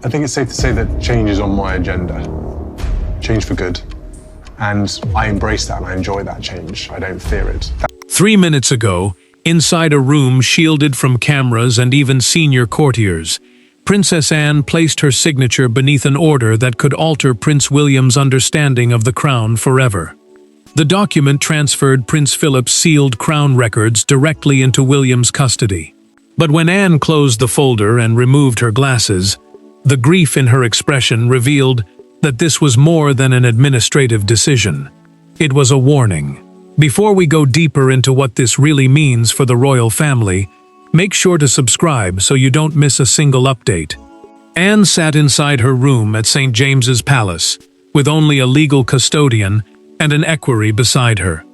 I think it's safe to say that change is on my agenda. Change for good. And I embrace that and I enjoy that change. I don't fear it. 3 minutes ago, inside a room shielded from cameras and even senior courtiers, Princess Anne placed her signature beneath an order that could alter Prince William's understanding of the crown forever. The document transferred Prince Philip's sealed crown records directly into William's custody. But when Anne closed the folder and removed her glasses, the grief in her expression revealed that this was more than an administrative decision. It was a warning. Before we go deeper into what this really means for the royal family, make sure to subscribe so you don't miss a single update. Anne sat inside her room at St. James's Palace, with only a legal custodian and an equerry beside her.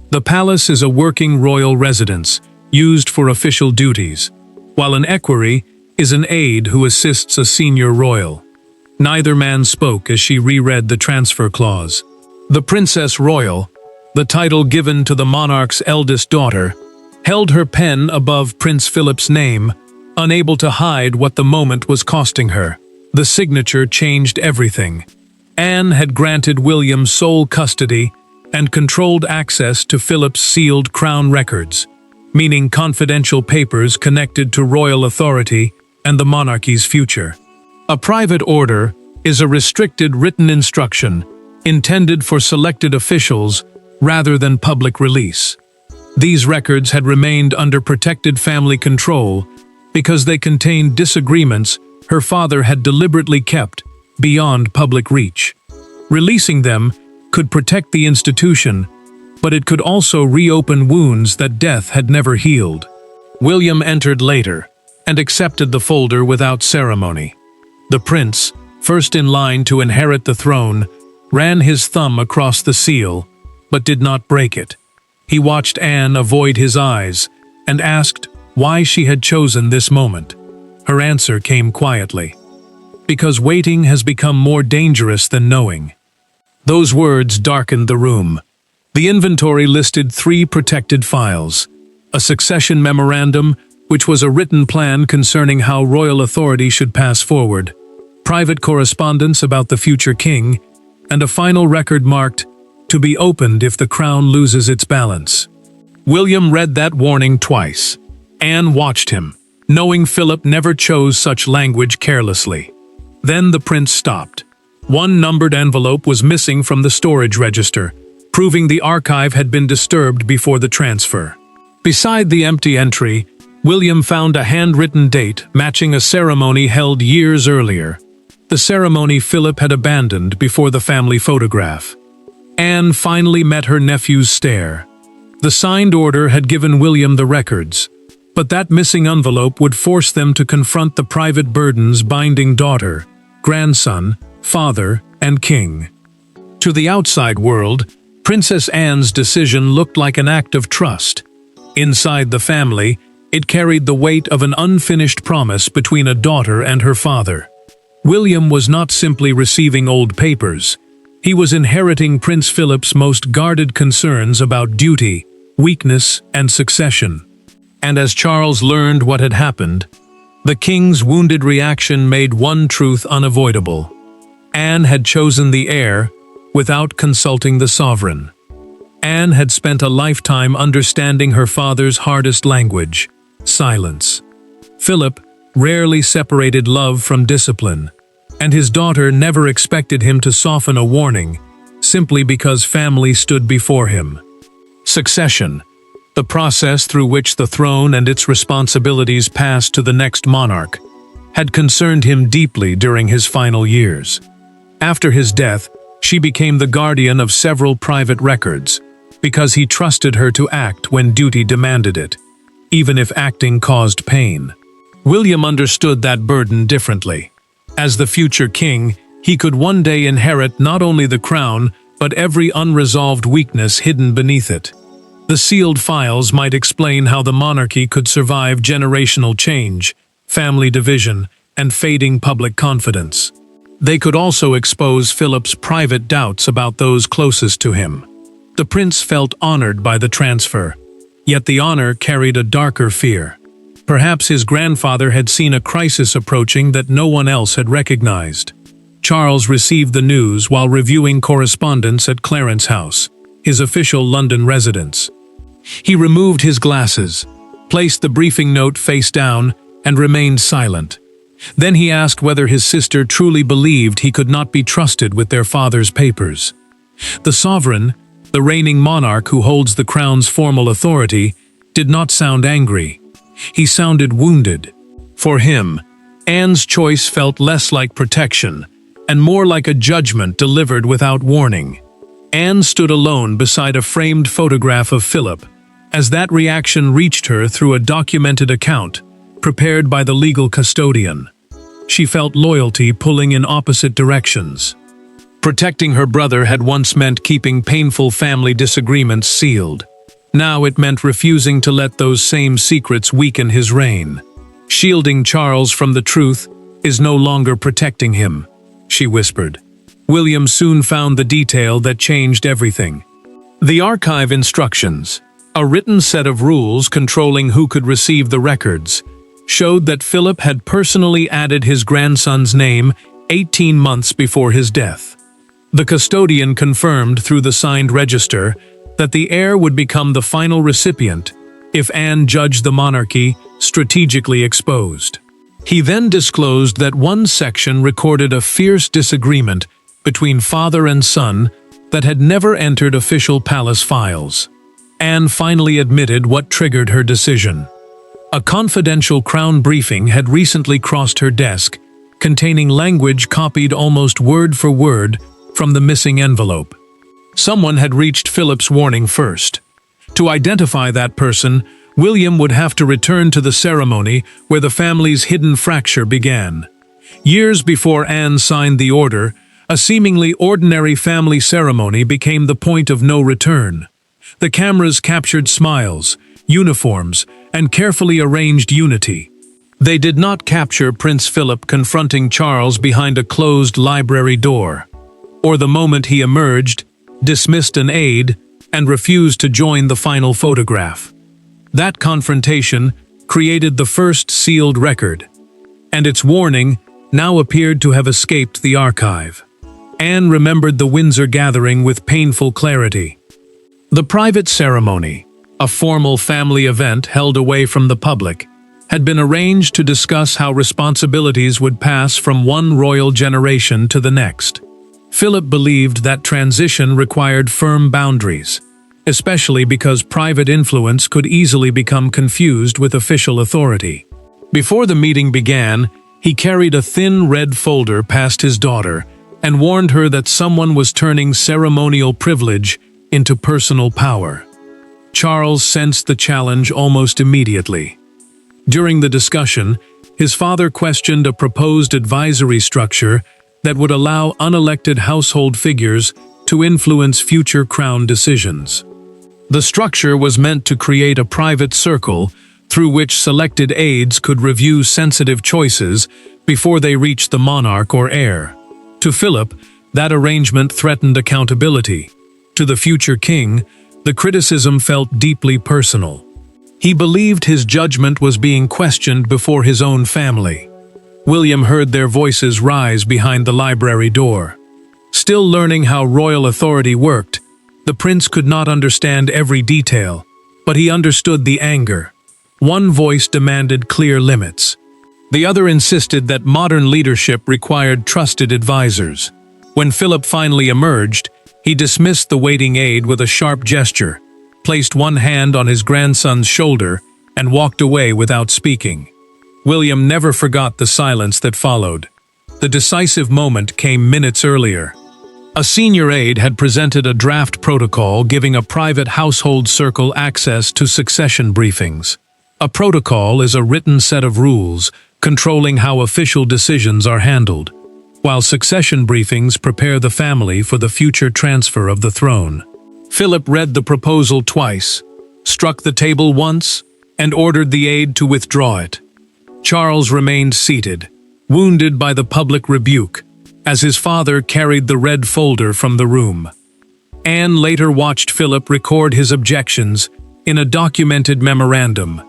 The palace is a working royal residence, used for official duties, while an equerry is an aide who assists a senior royal. Neither man spoke as she reread the transfer clause. The Princess Royal, the title given to the monarch's eldest daughter, held her pen above Prince Philip's name, unable to hide what the moment was costing her. The signature changed everything. Anne had granted William sole custody and controlled access to Philip's sealed crown records, meaning confidential papers connected to royal authority and the monarchy's future. A private order is a restricted written instruction intended for selected officials rather than public release. These records had remained under protected family control because they contained disagreements her father had deliberately kept beyond public reach. Releasing them could protect the institution, but it could also reopen wounds that death had never healed. William entered later and accepted the folder without ceremony. The prince, first in line to inherit the throne, ran his thumb across the seal, but did not break it. He watched Anne avoid his eyes and asked why she had chosen this moment. Her answer came quietly. Because waiting has become more dangerous than knowing. Those words darkened the room. The inventory listed 3 protected files: a succession memorandum, which was a written plan concerning how royal authority should pass forward, private correspondence about the future king, and a final record marked, "To be opened if the crown loses its balance." William read that warning twice. Anne watched him, knowing Philip never chose such language carelessly. Then the prince stopped. One numbered envelope was missing from the storage register, proving the archive had been disturbed before the transfer. Beside the empty entry, William found a handwritten date matching a ceremony held years earlier. The ceremony Philip had abandoned before the family photograph. Anne finally met her nephew's stare. The signed order had given William the records, but that missing envelope would force them to confront the private burdens binding daughter, grandson, father, and king. To the outside world, Princess Anne's decision looked like an act of trust. Inside the family, it carried the weight of an unfinished promise between a daughter and her father. William was not simply receiving old papers. He was inheriting Prince Philip's most guarded concerns about duty, weakness, and succession. And as Charles learned what had happened, the king's wounded reaction made one truth unavoidable. Anne had chosen the heir without consulting the sovereign. Anne had spent a lifetime understanding her father's hardest language: silence. Philip rarely separated love from discipline, and his daughter never expected him to soften a warning simply because family stood before him. Succession, the process through which the throne and its responsibilities passed to the next monarch, had concerned him deeply during his final years. After his death, she became the guardian of several private records, because he trusted her to act when duty demanded it, even if acting caused pain. William understood that burden differently. As the future king, he could one day inherit not only the crown, but every unresolved weakness hidden beneath it. The sealed files might explain how the monarchy could survive generational change, family division, and fading public confidence. They could also expose Philip's private doubts about those closest to him. The prince felt honored by the transfer, yet the honor carried a darker fear. Perhaps his grandfather had seen a crisis approaching that no one else had recognized. Charles received the news while reviewing correspondence at Clarence House, his official London residence. He removed his glasses, placed the briefing note face down, and remained silent. Then he asked whether his sister truly believed he could not be trusted with their father's papers. The sovereign, the reigning monarch who holds the crown's formal authority, did not sound angry. He sounded wounded. For him, Anne's choice felt less like protection and more like a judgment delivered without warning. Anne stood alone beside a framed photograph of Philip, as that reaction reached her through a documented account prepared by the legal custodian. She felt loyalty pulling in opposite directions. Protecting her brother had once meant keeping painful family disagreements sealed. Now it meant refusing to let those same secrets weaken his reign. Shielding Charles from the truth is no longer protecting him, she whispered. William soon found the detail that changed everything. The archive instructions, a written set of rules controlling who could receive the records, showed that Philip had personally added his grandson's name 18 months before his death. The custodian confirmed through the signed register that the heir would become the final recipient if Anne judged the monarchy strategically exposed. He then disclosed that one section recorded a fierce disagreement between father and son that had never entered official palace files. Anne finally admitted what triggered her decision. A confidential crown briefing had recently crossed her desk, containing language copied almost word for word from the missing envelope. Someone had reached Philip's warning first. To identify that person, William would have to return to the ceremony where the family's hidden fracture began. Years before Anne signed the order, a seemingly ordinary family ceremony became the point of no return. The cameras captured smiles, uniforms, and carefully arranged unity. They did not capture Prince Philip confronting Charles behind a closed library door, or the moment he emerged, dismissed an aide, and refused to join the final photograph. That confrontation created the first sealed record, and its warning now appeared to have escaped the archive. Anne remembered the Windsor gathering with painful clarity. The private ceremony, a formal family event held away from the public, had been arranged to discuss how responsibilities would pass from one royal generation to the next. Philip believed that transition required firm boundaries, especially because private influence could easily become confused with official authority. Before the meeting began, he carried a thin red folder past his daughter and warned her that someone was turning ceremonial privilege into personal power. Charles sensed the challenge almost immediately. During the discussion, his father questioned a proposed advisory structure that would allow unelected household figures to influence future crown decisions. The structure was meant to create a private circle through which selected aides could review sensitive choices before they reached the monarch or heir. To Philip, that arrangement threatened accountability. To the future king, the criticism felt deeply personal. He believed his judgment was being questioned before his own family. William heard their voices rise behind the library door. Still learning how royal authority worked, the prince could not understand every detail, but he understood the anger. One voice demanded clear limits. The other insisted that modern leadership required trusted advisors. When Philip finally emerged, he dismissed the waiting aide with a sharp gesture, placed one hand on his grandson's shoulder, and walked away without speaking. William never forgot the silence that followed. The decisive moment came minutes earlier. A senior aide had presented a draft protocol giving a private household circle access to succession briefings. A protocol is a written set of rules controlling how official decisions are handled, while succession briefings prepare the family for the future transfer of the throne. Philip read the proposal twice, struck the table once, and ordered the aide to withdraw it. Charles remained seated, wounded by the public rebuke, as his father carried the red folder from the room. Anne later watched Philip record his objections in a documented memorandum.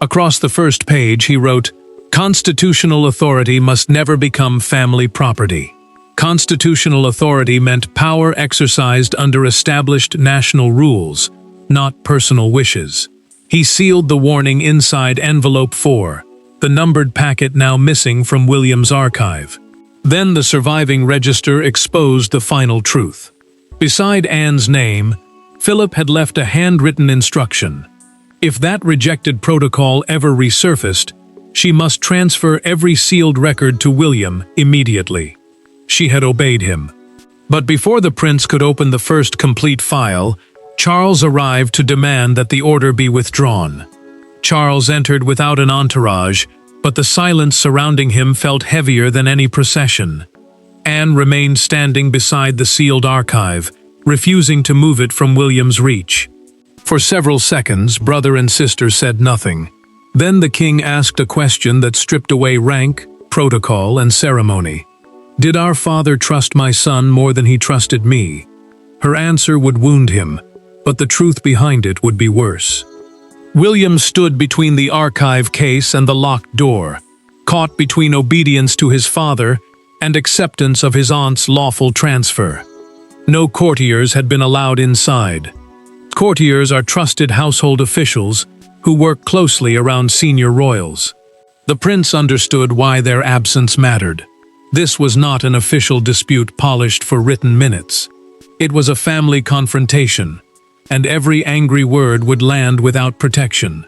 Across the first page, he wrote, "Constitutional authority must never become family property." Constitutional authority meant power exercised under established national rules, not personal wishes. He sealed the warning inside envelope 4, the numbered packet now missing from William's archive. Then the surviving register exposed the final truth. Beside Anne's name, Philip had left a handwritten instruction. If that rejected protocol ever resurfaced, she must transfer every sealed record to William immediately. She had obeyed him. But before the prince could open the first complete file, Charles arrived to demand that the order be withdrawn. Charles entered without an entourage, but the silence surrounding him felt heavier than any procession. Anne remained standing beside the sealed archive, refusing to move it from William's reach. For several seconds, brother and sister said nothing. Then the king asked a question that stripped away rank, protocol, and ceremony. "Did our father trust my son more than he trusted me?" Her answer would wound him, but the truth behind it would be worse. William stood between the archive case and the locked door, caught between obedience to his father and acceptance of his aunt's lawful transfer. No courtiers had been allowed inside. Courtiers are trusted household officials who work closely around senior royals. The prince understood why their absence mattered. This was not an official dispute polished for written minutes. It was a family confrontation, and every angry word would land without protection.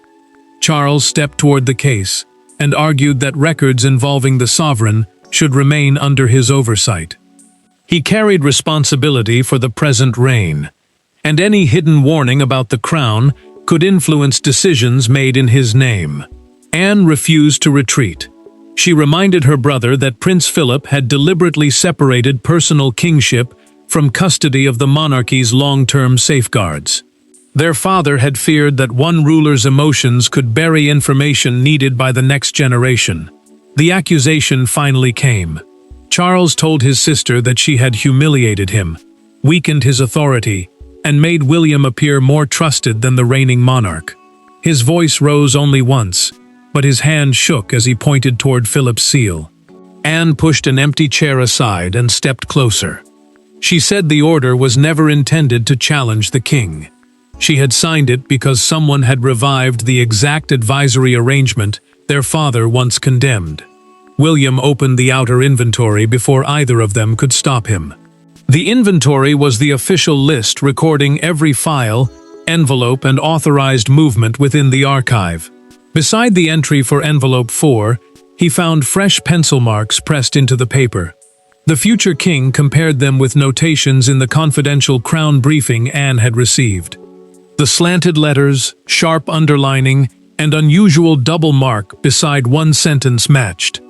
Charles stepped toward the case and argued that records involving the sovereign should remain under his oversight. He carried responsibility for the present reign, and any hidden warning about the crown could influence decisions made in his name. Anne refused to retreat. She reminded her brother that Prince Philip had deliberately separated personal kingship from custody of the monarchy's long-term safeguards. Their father had feared that one ruler's emotions could bury information needed by the next generation. The accusation finally came. Charles told his sister that she had humiliated him, weakened his authority, and made William appear more trusted than the reigning monarch. His voice rose only once, but his hand shook as he pointed toward Philip's seal. Anne pushed an empty chair aside and stepped closer. She said the order was never intended to challenge the king. She had signed it because someone had revived the exact advisory arrangement their father once condemned. William opened the outer inventory before either of them could stop him. The inventory was the official list recording every file, envelope, and authorized movement within the archive. Beside the entry for envelope 4, he found fresh pencil marks pressed into the paper. The future king compared them with notations in the confidential crown briefing Anne had received. The slanted letters, sharp underlining, and unusual double mark beside one sentence matched.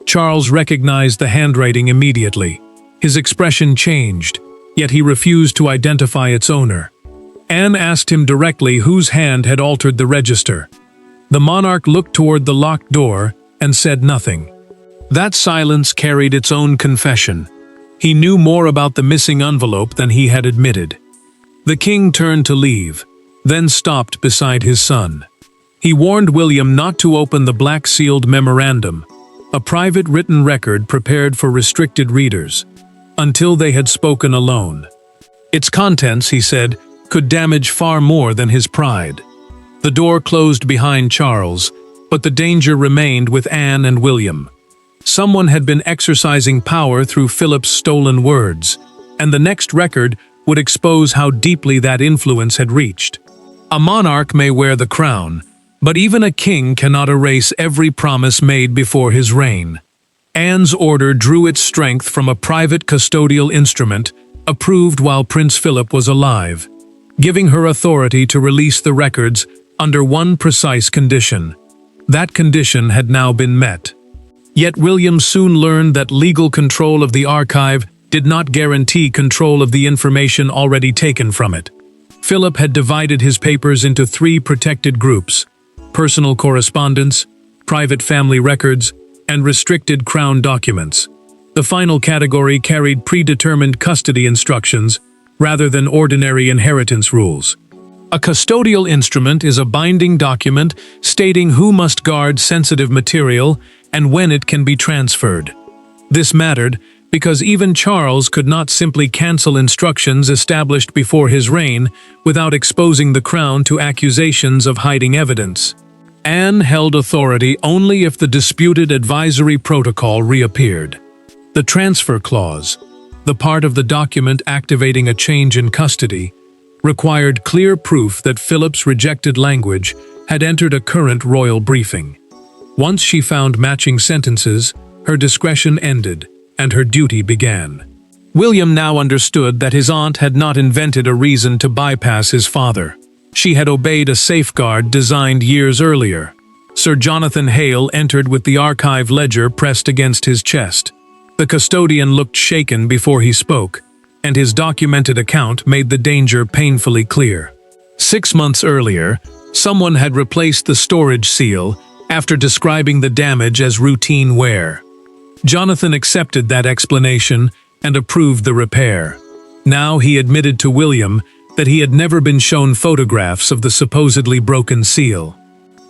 Charles recognized the handwriting immediately. His expression changed, yet he refused to identify its owner. Anne asked him directly whose hand had altered the register. The monarch looked toward the locked door and said nothing. That silence carried its own confession. He knew more about the missing envelope than he had admitted. The king turned to leave, then stopped beside his son. He warned William not to open the black-sealed memorandum, a private written record prepared for restricted readers, until they had spoken alone. Its contents, he said, could damage far more than his pride. The door closed behind Charles, but the danger remained with Anne and William. Someone had been exercising power through Philip's stolen words, and the next record would expose how deeply that influence had reached. A monarch may wear the crown, but even a king cannot erase every promise made before his reign. Anne's order drew its strength from a private custodial instrument approved while Prince Philip was alive, giving her authority to release the records under one precise condition. That condition had now been met. Yet William soon learned that legal control of the archive did not guarantee control of the information already taken from it. Philip had divided his papers into 3 protected groups: personal correspondence, private family records, and restricted crown documents. The final category carried predetermined custody instructions rather than ordinary inheritance rules. A custodial instrument is a binding document stating who must guard sensitive material and when it can be transferred. This mattered because even Charles could not simply cancel instructions established before his reign without exposing the crown to accusations of hiding evidence. Anne held authority only if the disputed advisory protocol reappeared. The transfer clause, the part of the document activating a change in custody, required clear proof that Philip's rejected language had entered a current royal briefing. Once she found matching sentences, her discretion ended, and her duty began. William now understood that his aunt had not invented a reason to bypass his father. She had obeyed a safeguard designed years earlier. Sir Jonathan Hale entered with the archive ledger pressed against his chest. The custodian looked shaken before he spoke, and his documented account made the danger painfully clear. 6 months earlier, someone had replaced the storage seal after describing the damage as routine wear. Jonathan accepted that explanation and approved the repair. Now he admitted to William that he had never been shown photographs of the supposedly broken seal.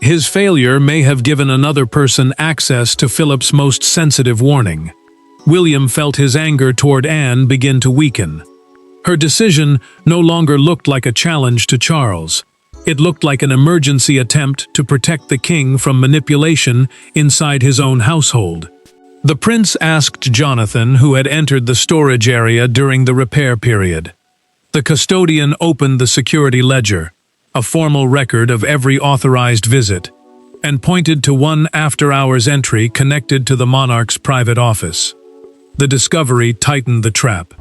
His failure may have given another person access to Philip's most sensitive warning. William felt his anger toward Anne begin to weaken. Her decision no longer looked like a challenge to Charles. It looked like an emergency attempt to protect the king from manipulation inside his own household. The prince asked Jonathan, who had entered the storage area during the repair period. The custodian opened the security ledger, a formal record of every authorized visit, and pointed to one after-hours entry connected to the monarch's private office. The discovery tightened the trap.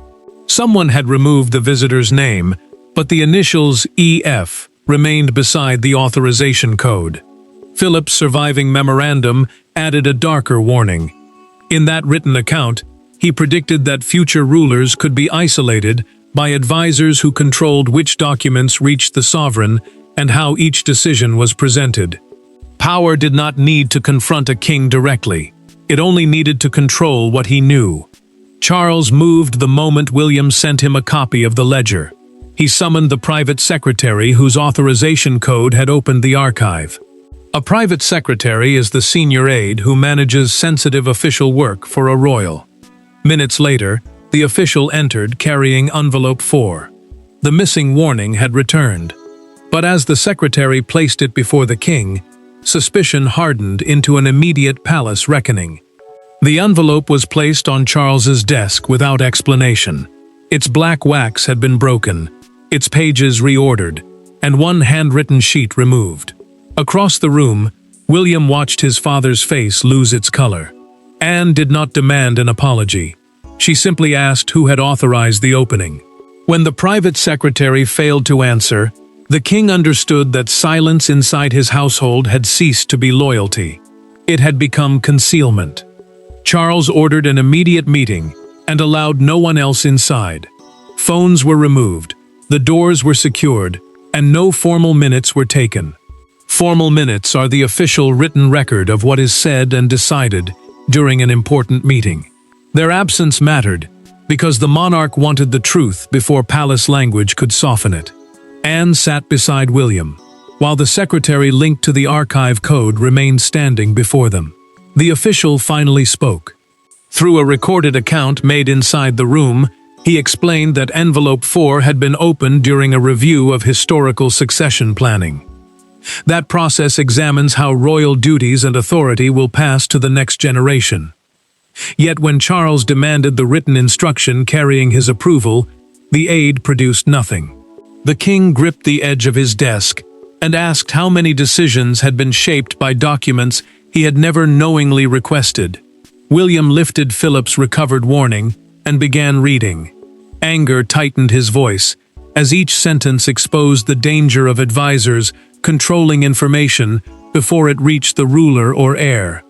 Someone had removed the visitor's name, but the initials EF remained beside the authorization code. Philip's surviving memorandum added a darker warning. In that written account, he predicted that future rulers could be isolated by advisors who controlled which documents reached the sovereign and how each decision was presented. Power did not need to confront a king directly. It only needed to control what he knew. Charles moved the moment William sent him a copy of the ledger. He summoned the private secretary whose authorization code had opened the archive. A private secretary is the senior aide who manages sensitive official work for a royal. Minutes later, the official entered carrying envelope 4. The missing warning had returned. But as the secretary placed it before the king, suspicion hardened into an immediate palace reckoning. The envelope was placed on Charles's desk without explanation. Its black wax had been broken, its pages reordered, and one handwritten sheet removed. Across the room, William watched his father's face lose its color. Anne did not demand an apology. She simply asked who had authorized the opening. When the private secretary failed to answer, the king understood that silence inside his household had ceased to be loyalty. It had become concealment. Charles ordered an immediate meeting and allowed no one else inside. Phones were removed, the doors were secured, and no formal minutes were taken. Formal minutes are the official written record of what is said and decided during an important meeting. Their absence mattered because the monarch wanted the truth before palace language could soften it. Anne sat beside William, while the secretary linked to the archive code remained standing before them. The official finally spoke. Through a recorded account made inside the room, he explained that envelope 4 had been opened during a review of historical succession planning. That process examines how royal duties and authority will pass to the next generation. Yet when Charles demanded the written instruction carrying his approval, the aide produced nothing. The king gripped the edge of his desk and asked how many decisions had been shaped by documents he had never knowingly requested. William lifted Philip's recovered warning and began reading. Anger tightened his voice, as each sentence exposed the danger of advisors controlling information before it reached the ruler or heir.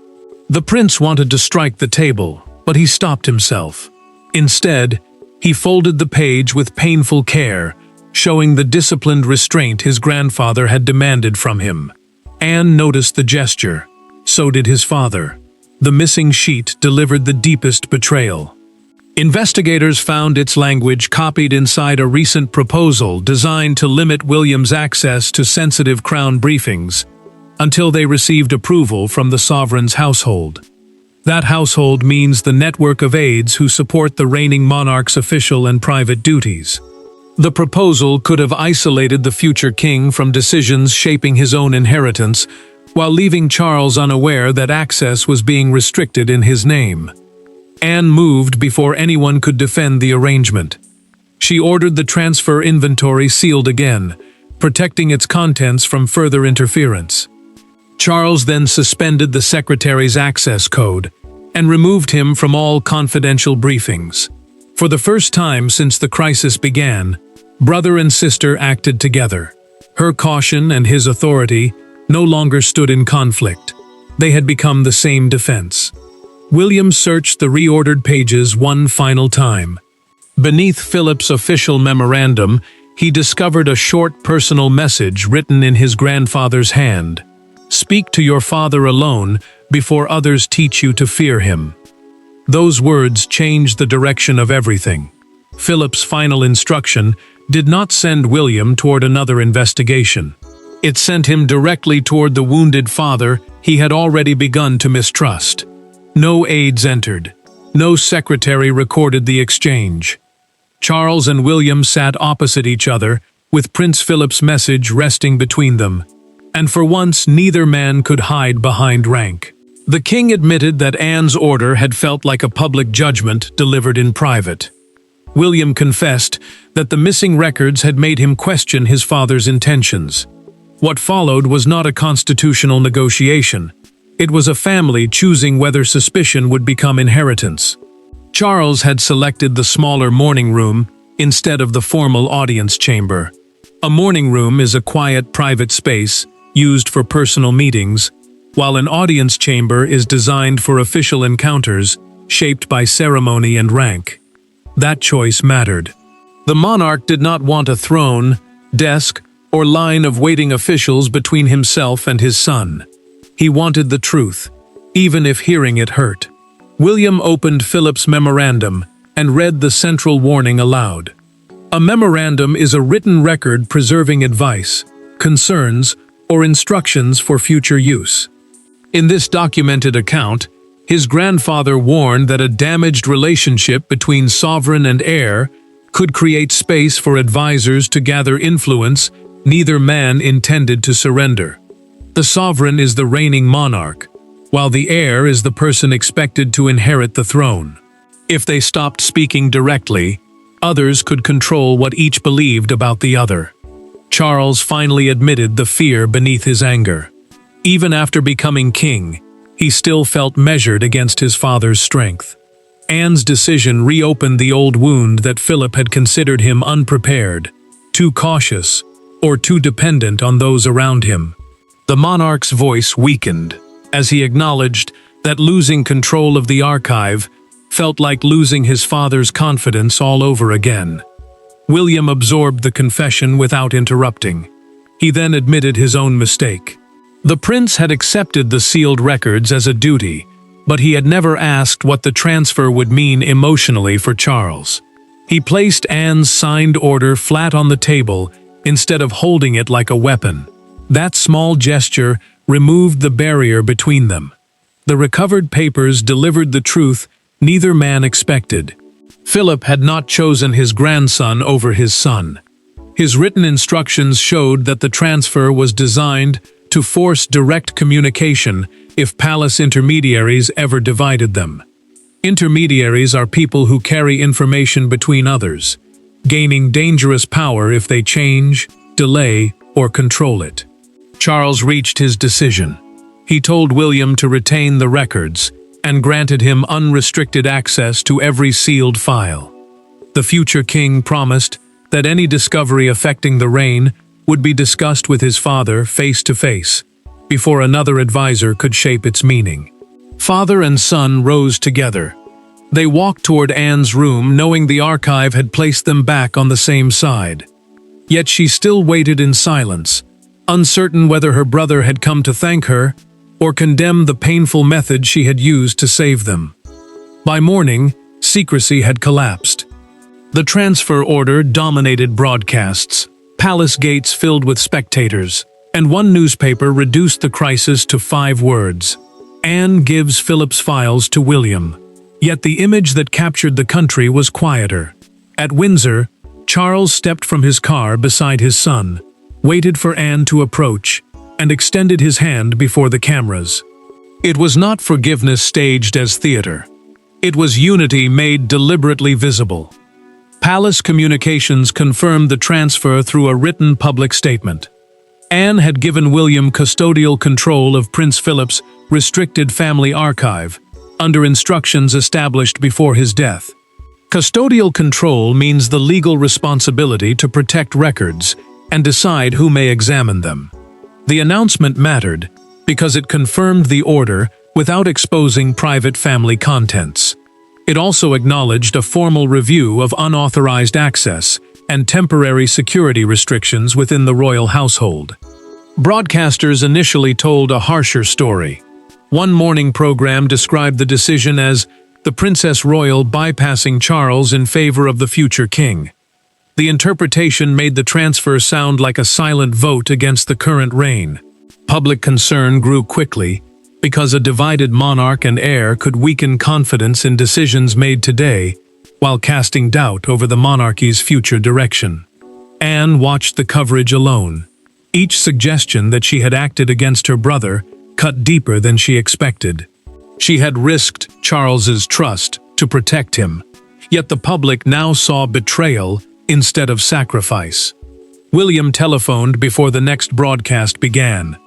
The prince wanted to strike the table, but he stopped himself. Instead, he folded the page with painful care, showing the disciplined restraint his grandfather had demanded from him. Anne noticed the gesture. So did his father. The missing sheet delivered the deepest betrayal. Investigators found its language copied inside a recent proposal designed to limit William's access to sensitive Crown briefings until they received approval from the sovereign's household. That household means the network of aides who support the reigning monarch's official and private duties. The proposal could have isolated the future king from decisions shaping his own inheritance, while leaving Charles unaware that access was being restricted in his name. Anne moved before anyone could defend the arrangement. She ordered the transfer inventory sealed again, protecting its contents from further interference. Charles then suspended the secretary's access code and removed him from all confidential briefings. For the first time since the crisis began, brother and sister acted together. Her caution and his authority no longer stood in conflict. They had become the same defense. William searched the reordered pages one final time. Beneath Philip's official memorandum, he discovered a short personal message written in his grandfather's hand. "Speak to your father alone before others teach you to fear him." Those words changed the direction of everything. Philip's final instruction did not send William toward another investigation. It sent him directly toward the wounded father he had already begun to mistrust. No aides entered. No secretary recorded the exchange. Charles and William sat opposite each other, with Prince Philip's message resting between them. And for once neither man could hide behind rank. The king admitted that Anne's order had felt like a public judgment delivered in private. William confessed that the missing records had made him question his father's intentions. What followed was not a constitutional negotiation. It was a family choosing whether suspicion would become inheritance. Charles had selected the smaller morning room instead of the formal audience chamber. A morning room is a quiet, private space used for personal meetings, while an audience chamber is designed for official encounters shaped by ceremony and rank. That choice mattered. The monarch did not want a throne, desk, or line of waiting officials between himself and his son. He wanted the truth, even if hearing it hurt. William opened Philip's memorandum and read the central warning aloud. A memorandum is a written record preserving advice, concerns, or instructions for future use. In this documented account, his grandfather warned that a damaged relationship between sovereign and heir could create space for advisors to gather influence neither man intended to surrender. The sovereign is the reigning monarch, while the heir is the person expected to inherit the throne. If they stopped speaking directly, others could control what each believed about the other. Charles finally admitted the fear beneath his anger. Even after becoming king, he still felt measured against his father's strength. Anne's decision reopened the old wound that Philip had considered him unprepared, too cautious, or too dependent on those around him. The monarch's voice weakened as he acknowledged that losing control of the archive felt like losing his father's confidence all over again. William absorbed the confession without interrupting. He then admitted his own mistake. The prince had accepted the sealed records as a duty, but he had never asked what the transfer would mean emotionally for Charles. He placed Anne's signed order flat on the table instead of holding it like a weapon. That small gesture removed the barrier between them. The recovered papers delivered the truth neither man expected. Philip had not chosen his grandson over his son. His written instructions showed that the transfer was designed to force direct communication if palace intermediaries ever divided them. Intermediaries are people who carry information between others, gaining dangerous power if they change, delay, or control it. Charles reached his decision. He told William to retain the records and granted him unrestricted access to every sealed file. The future king promised that any discovery affecting the reign would be discussed with his father face to face, before another advisor could shape its meaning. Father and son rose together. They walked toward Anne's room knowing the archive had placed them back on the same side. Yet she still waited in silence, uncertain whether her brother had come to thank her or condemn the painful method she had used to save them. By morning, secrecy had collapsed. The transfer order dominated broadcasts, palace gates filled with spectators, and one newspaper reduced the crisis to 5 words: Anne gives Philip's files to William. Yet the image that captured the country was quieter. At Windsor, Charles stepped from his car beside his son, waited for Anne to approach, and extended his hand before the cameras. It was not forgiveness staged as theater. It was unity made deliberately visible. Palace communications confirmed the transfer through a written public statement. Anne had given William custodial control of Prince Philip's restricted family archive, under instructions established before his death. Custodial control means the legal responsibility to protect records and decide who may examine them. The announcement mattered because it confirmed the order without exposing private family contents. It also acknowledged a formal review of unauthorized access and temporary security restrictions within the royal household. Broadcasters initially told a harsher story. One morning program described the decision as the Princess Royal bypassing Charles in favor of the future king. The interpretation made the transfer sound like a silent vote against the current reign. Public concern grew quickly because a divided monarch and heir could weaken confidence in decisions made today while casting doubt over the monarchy's future direction. Anne watched the coverage alone. Each suggestion that she had acted against her brother cut deeper than she expected. She had risked Charles's trust to protect him, yet the public now saw betrayal instead of sacrifice. William telephoned before the next broadcast began.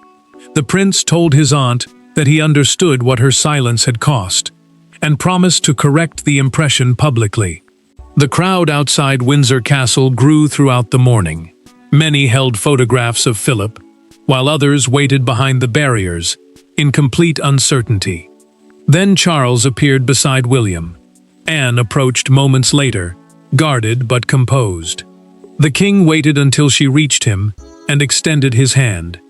The prince told his aunt that he understood what her silence had cost, and promised to correct the impression publicly. The crowd outside Windsor Castle grew throughout the morning. Many held photographs of Philip, while others waited behind the barriers, in complete uncertainty. Then Charles appeared beside William. Anne approached moments later, guarded but composed. The king waited until she reached him and extended his hand.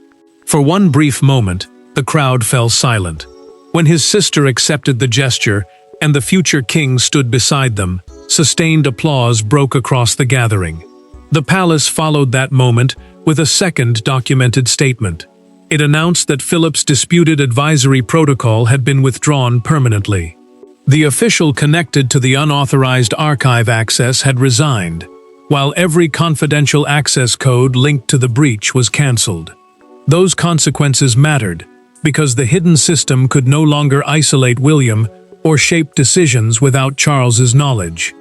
For one brief moment, the crowd fell silent. When his sister accepted the gesture and the future king stood beside them, sustained applause broke across the gathering. The palace followed that moment with a second documented statement. It announced that Philip's disputed advisory protocol had been withdrawn permanently. The official connected to the unauthorized archive access had resigned, while every confidential access code linked to the breach was cancelled. Those consequences mattered, because the hidden system could no longer isolate William or shape decisions without Charles's knowledge.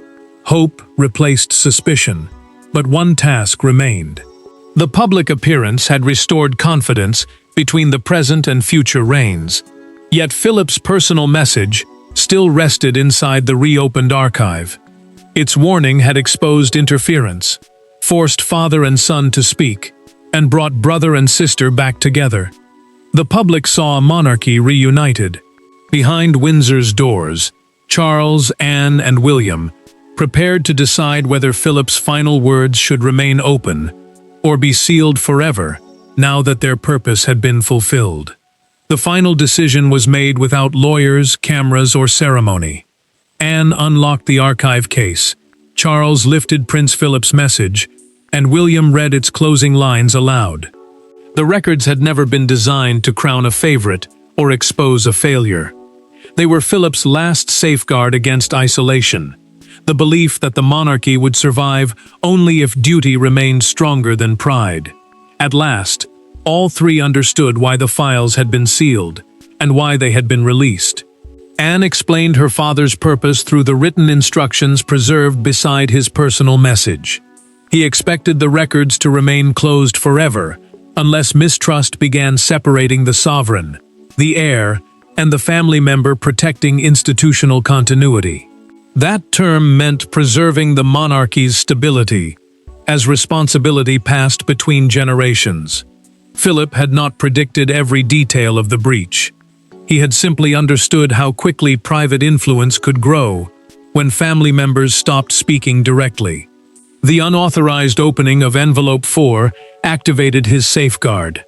Hope replaced suspicion, but one task remained. The public appearance had restored confidence between the present and future reigns, yet Philip's personal message still rested inside the reopened archive. Its warning had exposed interference, forced father and son to speak, and brought brother and sister back together. The public saw a monarchy reunited. Behind Windsor's doors, Charles, Anne, and William prepared to decide whether Philip's final words should remain open or be sealed forever, now that their purpose had been fulfilled. The final decision was made without lawyers, cameras, or ceremony. Anne unlocked the archive case. Charles lifted Prince Philip's message, and William read its closing lines aloud. The records had never been designed to crown a favorite or expose a failure. They were Philip's last safeguard against isolation, the belief that the monarchy would survive only if duty remained stronger than pride. At last, all three understood why the files had been sealed and why they had been released. Anne explained her father's purpose through the written instructions preserved beside his personal message. He expected the records to remain closed forever, unless mistrust began separating the sovereign, the heir, and the family member protecting institutional continuity. That term meant preserving the monarchy's stability, as responsibility passed between generations. Philip had not predicted every detail of the breach. He had simply understood how quickly private influence could grow when family members stopped speaking directly. The unauthorized opening of Envelope 4 activated his safeguard.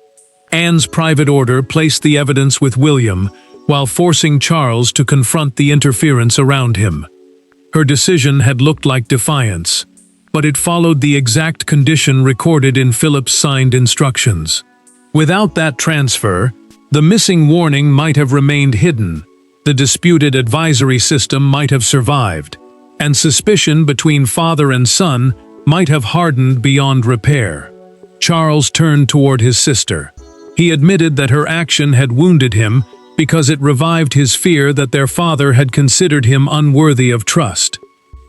Anne's private order placed the evidence with William, while forcing Charles to confront the interference around him. Her decision had looked like defiance, but it followed the exact condition recorded in Philip's signed instructions. Without that transfer, the missing warning might have remained hidden, the disputed advisory system might have survived, and suspicion between father and son might have hardened beyond repair. Charles turned toward his sister. He admitted that her action had wounded him because it revived his fear that their father had considered him unworthy of trust.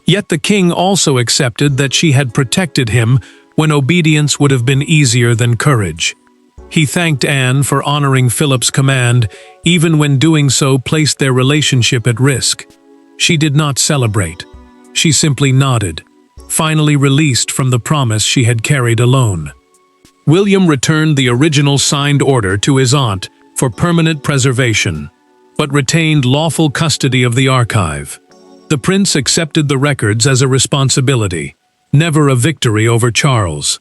Yet the king also accepted that she had protected him when obedience would have been easier than courage. He thanked Anne for honoring Philip's command, even when doing so placed their relationship at risk. She did not celebrate. She simply nodded, finally released from the promise she had carried alone. William returned the original signed order to his aunt for permanent preservation, but retained lawful custody of the archive. The prince accepted the records as a responsibility, never a victory over Charles.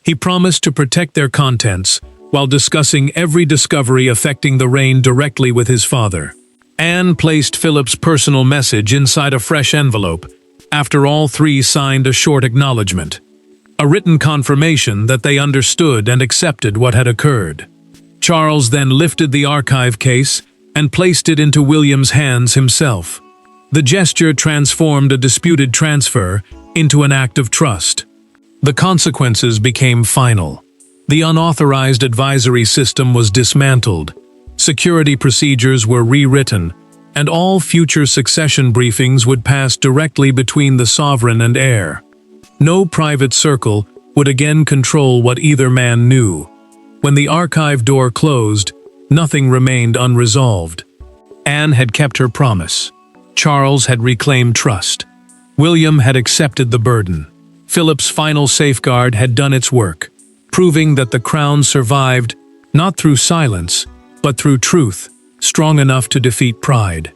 He promised to protect their contents while discussing every discovery affecting the reign directly with his father. Anne placed Philip's personal message inside a fresh envelope, after all three signed a short acknowledgement, a written confirmation that they understood and accepted what had occurred. Charles then lifted the archive case and placed it into William's hands himself. The gesture transformed a disputed transfer into an act of trust. The consequences became final. The unauthorized advisory system was dismantled, security procedures were rewritten, and all future succession briefings would pass directly between the sovereign and heir. No private circle would again control what either man knew. When the archive door closed, nothing remained unresolved. Anne had kept her promise. Charles had reclaimed trust. William had accepted the burden. Philip's final safeguard had done its work, proving that the crown survived not through silence, but through truth, strong enough to defeat pride.